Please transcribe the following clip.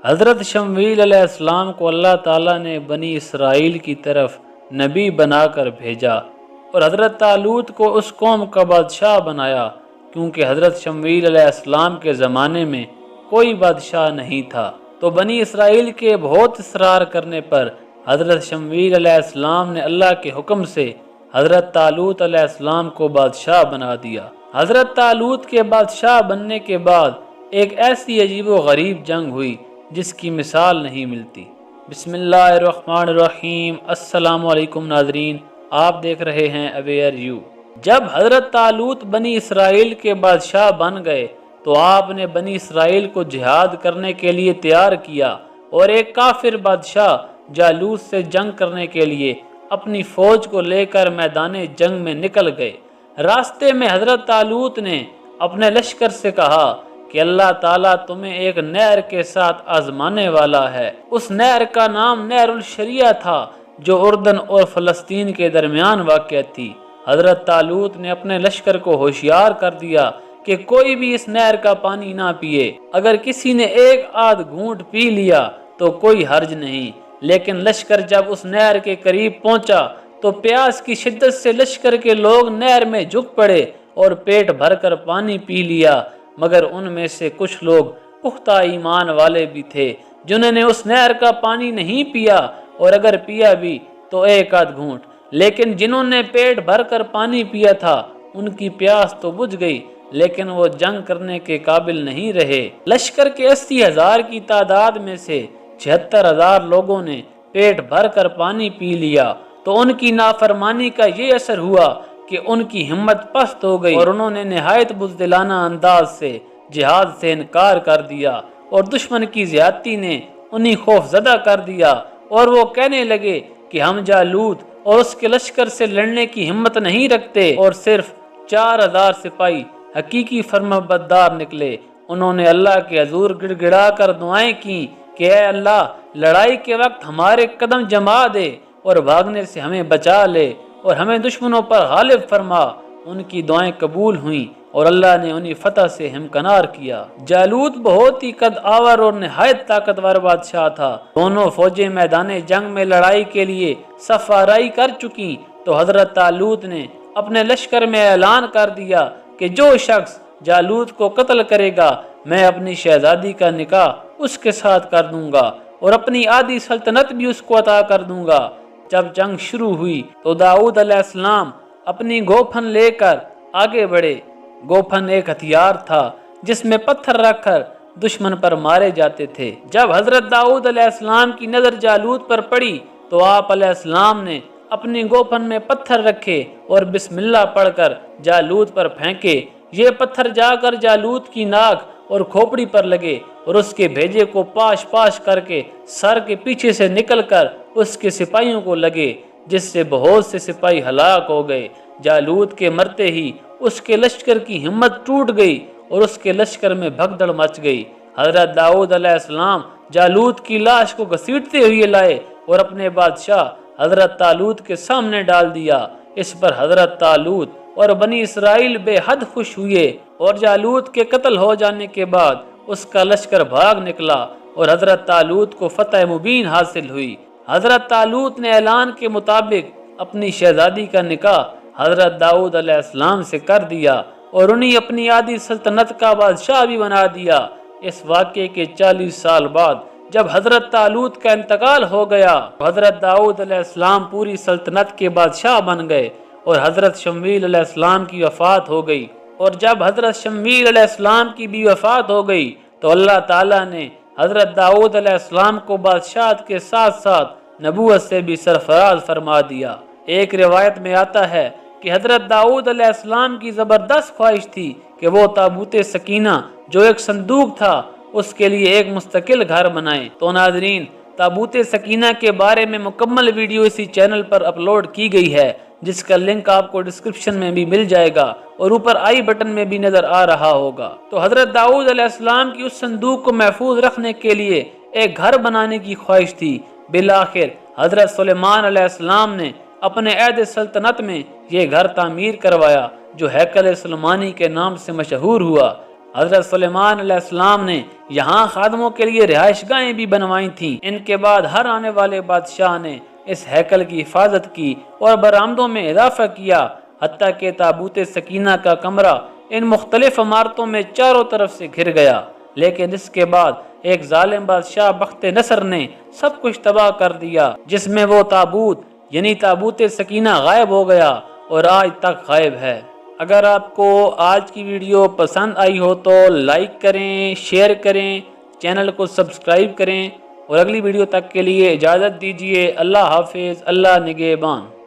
حضرت شمویل علیہ السلام کو اللہ تعالیٰ نے بنی اسرائیل کی طرف نبی بنا کر بھیجا اور حضرت طالوت کو اس قوم کا بادشاہ بنایا، کیونکہ حضرت شمویل علیہ السلام کے زمانے میں کوئی بادشاہ نہیں تھا۔ تو بنی اسرائیل کے بہت اصرار کرنے پر حضرت شمویل علیہ السلام نے اللہ کے حکم سے حضرت طالوت علیہ السلام کو بادشاہ بنا دیا۔ حضرت طالوت کے بادشاہ بننے کے بعد ایک ایسی عجیب و غریب جنگ ہوئی جس کی مثال نہیں ملتی۔ بسم اللہ الرحمن الرحیم۔ السلام علیکم ناظرین، آپ دیکھ رہے ہیں اویئر یو۔ جب حضرت طالوت بنی اسرائیل کے بادشاہ بن گئے تو آپ نے بنی اسرائیل کو جہاد کرنے کے لیے تیار کیا اور ایک کافر بادشاہ جالوت سے جنگ کرنے کے لیے اپنی فوج کو لے کر میدان جنگ میں نکل گئے۔ راستے میں حضرت طالوت نے اپنے لشکر سے کہا کہ اللہ تعالیٰ تمہیں ایک نہر کے ساتھ آزمانے والا ہے۔ اس نہر کا نام نہر الشریعہ تھا جو اردن اور فلسطین کے درمیان واقع تھی۔ حضرت طالوت نے اپنے لشکر کو ہوشیار کر دیا کہ کوئی بھی اس نہر کا پانی نہ پیے۔ اگر کسی نے ایک آدھ گھونٹ پی لیا تو کوئی حرج نہیں، لیکن لشکر جب اس نہر کے قریب پہنچا تو پیاس کی شدت سے لشکر کے لوگ نہر میں جھک پڑے اور پیٹ بھر کر پانی پی لیا، مگر ان میں سے کچھ لوگ پختہ ایمان والے بھی تھے جنہوں نے اس نہر کا پانی نہیں پیا، اور اگر پیا بھی تو ایک آدھ گھونٹ۔ لیکن جنہوں نے پیٹ بھر کر پانی پیا تھا ان کی پیاس تو بجھ گئی، لیکن وہ جنگ کرنے کے قابل نہیں رہے۔ لشکر کے 80,000 کی تعداد میں سے 76,000 لوگوں نے پیٹ بھر کر پانی پی لیا، تو ان کی نافرمانی کا یہ اثر ہوا کہ ان کی ہمت پست ہو گئی اور انہوں نے نہایت بزدلانہ انداز سے جہاد سے انکار کر دیا، اور دشمن کی زیادتی نے انہیں خوف زدہ کر دیا، اور وہ کہنے لگے کہ ہم جالوت اور اس کے لشکر سے لڑنے کی ہمت نہیں رکھتے، اور صرف 4,000 سپاہی حقیقی فرمانبردار نکلے۔ انہوں نے اللہ کے حضور گڑ گڑا کر دعائیں کی کہ اے اللہ، لڑائی کے وقت ہمارے قدم جما دے اور بھاگنے سے ہمیں بچا لے اور ہمیں دشمنوں پر غالب فرما۔ ان کی دعائیں قبول ہوئیں اور اللہ نے انہیں فتح سے ہمکنار کیا۔ جالوت بہت ہی قد آور اور نہایت طاقتور بادشاہ تھا۔ دونوں فوجیں میدان جنگ میں لڑائی کے لیے صف آرائی کر چکی تو حضرت طالوت نے اپنے لشکر میں اعلان کر دیا کہ جو شخص جالوت کو قتل کرے گا میں اپنی شہزادی کا نکاح اس کے ساتھ کر دوں گا اور اپنی آدھی سلطنت بھی اس کو عطا کر دوں گا۔ جب جنگ شروع ہوئی تو داؤد علیہ السلام اپنی گوپھن لے کر آگے بڑھے۔ گوپھن ایک ہتھیار تھا جس میں پتھر رکھ کر دشمن پر مارے جاتے تھے۔ جب حضرت داؤد علیہ السلام کی نظر جالوت پر پڑی تو آپ علیہ السلام نے اپنی گوپھن میں پتھر رکھے اور بسم اللہ پڑھ کر جالوت پر پھینکے۔ یہ پتھر جا کر جالوت کی ناک اور کھوپڑی پر لگے اور اس کے بھیجے کو پاش پاش کر کے سر کے پیچھے سے نکل کر اس کے سپاہیوں کو لگے، جس سے بہت سے سپاہی ہلاک ہو گئے۔ جالوت کے مرتے ہی اس کے لشکر کی ہمت ٹوٹ گئی اور اس کے لشکر میں بھگدڑ مچ گئی۔ حضرت داؤد علیہ السلام جالوت کی لاش کو گھسیٹتے ہوئے لائے اور اپنے بادشاہ حضرت طالوت کے سامنے ڈال دیا۔ اس پر حضرت طالوت اور بنی اسرائیل بے حد خوش ہوئے، اور جالوت کے قتل ہو جانے کے بعد اس کا لشکر بھاگ نکلا اور حضرت طالوت کو فتح مبین حاصل ہوئی۔ حضرت طالوت نے اعلان کے مطابق اپنی شہزادی کا نکاح حضرت داؤد علیہ السلام سے کر دیا اور انہیں اپنی آدھی سلطنت کا بادشاہ بھی بنا دیا۔ اس واقعے کے 40 سال بعد جب حضرت طالوت کا انتقال ہو گیا تو حضرت داؤد علیہ السلام پوری سلطنت کے بادشاہ بن گئے اور حضرت شمویل علیہ السلام کی وفات ہو گئی۔ اور جب حضرت شمویل علیہ السلام کی بھی وفات ہو گئی تو اللہ تعالیٰ نے حضرت داؤد علیہ السلام کو بادشاہت کے ساتھ ساتھ نبوت سے بھی سرفراز فرما دیا۔ ایک روایت میں آتا ہے کہ حضرت داؤد علیہ السلام کی زبردست خواہش تھی کہ وہ تابوت سکینہ جو ایک صندوق تھا اس کے لیے ایک مستقل گھر بنائیں۔ تو ناظرین، تابوت سکینہ کے بارے میں مکمل ویڈیو اسی چینل پر اپلوڈ کی گئی ہے، جس کا لنک آپ کو ڈسکرپشن میں بھی مل جائے گا اور اوپر آئی بٹن میں بھی نظر آ رہا ہوگا۔ تو حضرت داؤد علیہ السلام کی اس صندوق کو محفوظ رکھنے کے لیے ایک گھر بنانے کی خواہش تھی۔ بالآخر حضرت سلیمان علیہ السلام نے اپنے عہد سلطنت میں یہ گھر تعمیر کروایا جو ہیکل سلیمانی کے نام سے مشہور ہوا۔ حضرت سلیمان علیہ السلام نے یہاں خادموں کے لیے رہائش گاہیں بھی بنوائی تھیں۔ ان کے بعد ہر آنے والے بادشاہ نے اس ہیکل کی حفاظت کی اور برآمدوں میں اضافہ کیا، حتیٰ کہ تابوت سکینہ کا کمرہ ان مختلف عمارتوں میں چاروں طرف سے گھر گیا۔ لیکن اس کے بعد ایک ظالم بادشاہ بخت نصر نے سب کچھ تباہ کر دیا، جس میں وہ تابوت یعنی تابوت سکینہ غائب ہو گیا اور آج تک غائب ہے۔ اگر آپ کو آج کی ویڈیو پسند آئی ہو تو لائک کریں، شیئر کریں، چینل کو سبسکرائب کریں اور اگلی ویڈیو تک کے لیے اجازت دیجیے۔ اللہ حافظ، اللہ نگہبان۔